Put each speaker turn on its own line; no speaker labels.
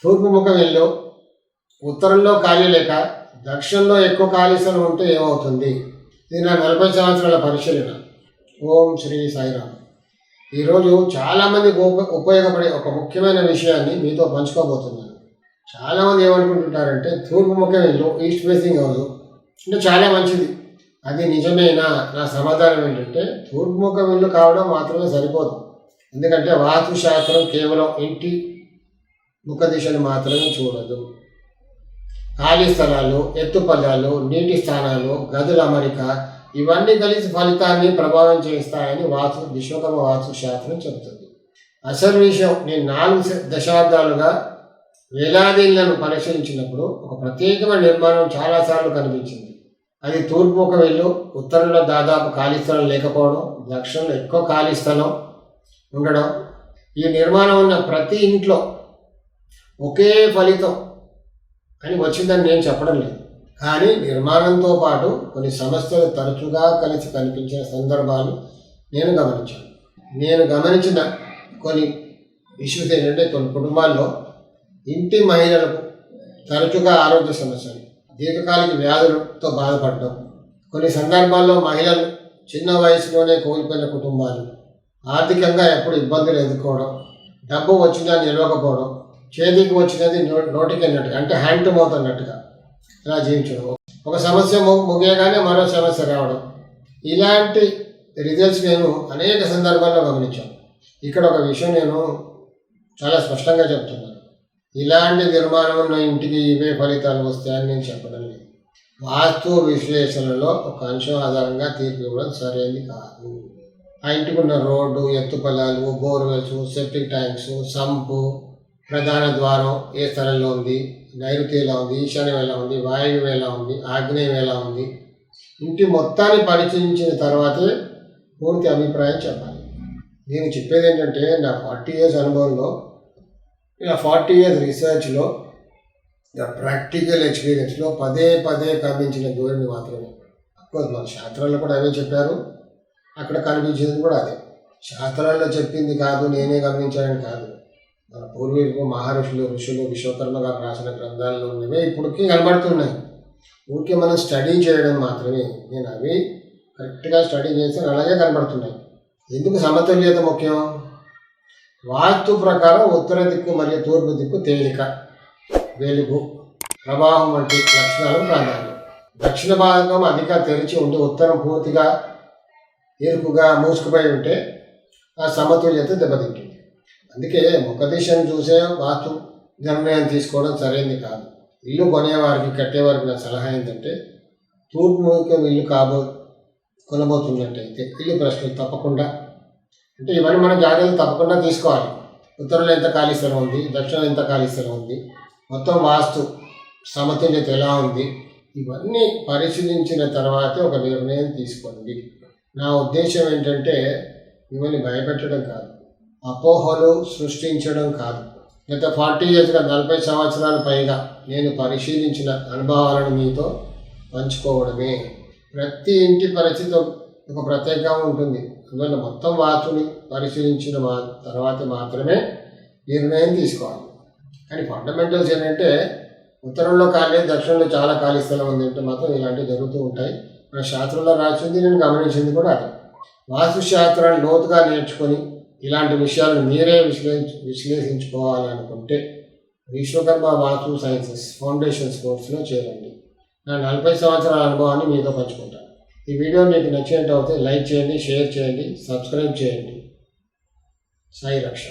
తూర్పు ముఖం ఇల్లు ఉత్తరంలో ఖాళీ లేక దక్షిణంలో ఎక్కువ ఖాళీ స్థలం ఉంటే ఏమవుతుంది? ఇది నా 40 సంవత్సరాల పరిశీలన. ఓం శ్రీ సాయిరామ్. ఈరోజు చాలామందికి ఉపయోగపడే ఒక ముఖ్యమైన విషయాన్ని మీతో పంచుకోబోతున్నాను. చాలామంది ఏమనుకుంటుంటారంటే తూర్పు ముఖం ఇల్లు, ఈస్ట్ ఫేసింగ్ హౌస్ అంటే చాలా మంచిది. అది నిజమేనా? నా సమాధానం ఏంటంటే తూర్పు ముఖం ఇల్లు కావడం మాత్రమే సరిపోదు. ఎందుకంటే వాస్తు శాస్త్రం కేవలం ఇంటి ముఖ దిశను మాత్రమే చూడదు. ఖాళీ స్థలాలు, ఎత్తుపల్లాలు, నీటి స్థానాలు, గదుల అమరిక ఇవన్నీ కలిసి ఫలితాన్ని ప్రభావం చేస్తాయని విశ్వకర్మ వాస్తు శాస్త్రం చెబుతుంది. అసలు విషయం, నేను 4 దశాబ్దాలుగా వేలాది ఇళ్లను పరిశీలించినప్పుడు ఒక ప్రత్యేకమైన నిర్మాణం చాలాసార్లు కనిపించింది. అది తూర్పు ముఖం ఇల్లు, ఉత్తరంలో దాదాపు ఖాళీ స్థలం లేకపోవడం, దక్షిణంలో ఎక్కువ ఖాళీ స్థలం ఉండడం. ఈ నిర్మాణం ఉన్న ప్రతి ఇంట్లో ఒకే ఫలితం అని వచ్చిందని నేను చెప్పడం లేదు. కానీ నిర్మాణంతో పాటు కొన్ని సమస్యలు తరచుగా కలిసి కనిపించిన సందర్భాలు నేను గమనించాను. నేను గమనించిన కొన్ని ఇష్యూస్ ఏంటంటే కొన్ని కుటుంబాల్లో ఇంటి మహిళలకు తరచుగా ఆరోగ్య సమస్యలు, దీర్ఘకాలిక వ్యాధులతో బాధపడడం, కొన్ని సందర్భాల్లో మహిళలు చిన్న వయసులోనే కోల్పోయిన కుటుంబాలు, ఆర్థికంగా ఎప్పుడు ఇబ్బందులు ఎదుర్కోవడం, డబ్బు వచ్చినా నిలవకపోవడం, చేతికి వచ్చినది నోటికి అన్నట్టుగా అంటే హ్యాండ్ టు మౌత్ అన్నట్టుగా ఇలా జీవించడం, ఒక సమస్య ముగియగానే మరో సమస్య రావడం, ఇలాంటి రిజల్ట్స్ నేను అనేక సందర్భాల్లో గమనించాను. ఇక్కడ ఒక విషయం నేను చాలా స్పష్టంగా చెప్తున్నాను. ఇలాంటి నిర్మాణం ఉన్న ఇంటికి ఇవే ఫలితాలు వస్తాయని నేను చెప్పడం లేదు. వాస్తు విశ్లేషణలో ఒక అంశం ఆధారంగా తీర్పు ఇవ్వడం సరైనది కాదు. ఆ ఇంటికి ఉన్న రోడ్డు, ఎత్తుపల్లాలు, బోర్వెల్స్, సెప్టిక్ ట్యాంక్స్, సంపు, ప్రధాన ద్వారం ఏ స్థలంలో ఉంది, నైరుతి ఎలా ఉంది, ఈశాన్యం ఎలా ఉంది, వాయువ్యం ఎలా ఉంది, ఆగ్నేయం ఎలా ఉంది, ఇంటి మొత్తాన్ని పరిశీలించిన తర్వాతే పూర్తి అభిప్రాయం చెప్పాలి. నేను చెప్పేది ఏంటంటే నా 40 years అనుభవంలో, ఇలా 40 years రీసెర్చ్లో, ప్రాక్టికల్ ఎక్స్పీరియన్స్లో పదే కనిపించిన ధోరణి మాత్రమే. అఫ్కోర్స్ మన శాస్త్రాల్లో కూడా అవే చెప్పారు, అక్కడ కనిపించేది కూడా అదే. శాస్త్రాల్లో చెప్పింది కాదు, నేనే గమనించానని కాదు. మన పూర్వీకులు, మహర్షులు, ఋషులు, విశ్వకర్మ గారు రాసిన గ్రంథాల్లో ఉన్నవే ఇప్పటికీ కనబడుతున్నాయి. ఊరికే మనం స్టడీ చేయడం మాత్రమే. నేను అవి కరెక్ట్గా స్టడీ చేస్తే అలాగే కనబడుతున్నాయి. ఎందుకు సమతుల్యత ముఖ్యం? వాస్తు ప్రకారం ఉత్తర దిక్కు మరియు తూర్పు దిక్కు తేలిక, వెలుగు, ప్రవాహం వంటి లక్షణాలు ప్రాధాన్యం. దక్షిణ భాగం అధిక తెరిచి ఉండి ఉత్తరం పూర్తిగా ఇరుకుగా మూసుకుపోయి ఉంటే ఆ సమతుల్యత దెబ్బతింటుంది. అందుకే ముఖ దిశను చూసే వాస్తు నిర్ణయం తీసుకోవడం సరైనది కాదు. ఇల్లు కొనేవారికి, కట్టేవారికి నా సలహా ఏంటంటే తూర్పు ముఖం ఇల్లు కొనబోతున్నట్టయితే ఇల్లు ప్రశ్నలు తప్పకుండా, అంటే ఇవన్నీ మనం జాగ్రత్తలు తప్పకుండా తీసుకోవాలి. ఉత్తరంలో ఎంత ఖాళీ స్థలం ఉంది, దక్షిణంలో ఎంత ఖాళీ స్థలం ఉంది, మొత్తం వాస్తు సమతుల్యత ఎలా ఉంది, ఇవన్నీ పరిశీలించిన తర్వాతే ఒక నిర్ణయం తీసుకోండి. నా ఉద్దేశం ఏంటంటే మిమ్మల్ని భయపెట్టడం కాదు, అపోహలు సృష్టించడం కాదు. గత 40 yearsగా 40 సంవత్సరాల పైగా నేను పరిశీలించిన అనుభవాలను మీతో పంచుకోవడమే. ప్రతి ఇంటి పరిస్థితి ఒక ప్రత్యేకంగా ఉంటుంది. అందువల్ల మొత్తం వాస్తుని పరిశీలించిన తర్వాత మాత్రమే నిర్ణయం తీసుకోవాలి. కానీ ఫండమెంటల్స్ ఏంటంటే ఉత్తరంలో ఖాళీ, దక్షిణంలో చాలా ఖాళీ స్థలం ఉందంటే మాత్రం ఇలాంటివి జరుగుతూ ఉంటాయి. మన శాస్త్రంలో రాసింది, నేను గమనించింది కూడా అదే. వాస్తు శాస్త్రాన్ని లోతుగా నేర్చుకొని ఇలాంటి విషయాలను మీరే విశ్లేషించుకోవాలనుకుంటే విశ్వకర్మ వాస్తు సైన్సెస్ ఫౌండేషన్స్ కోర్సులో చేరండి. నా 40 సంవత్సరాల అనుభవాన్ని మీతో పంచుకుంటాను. ఈ వీడియో మీకు నచ్చినట్టు అయితే లైక్ చేయండి, షేర్ చేయండి, సబ్స్క్రైబ్ చేయండి. సాయి రక్ష.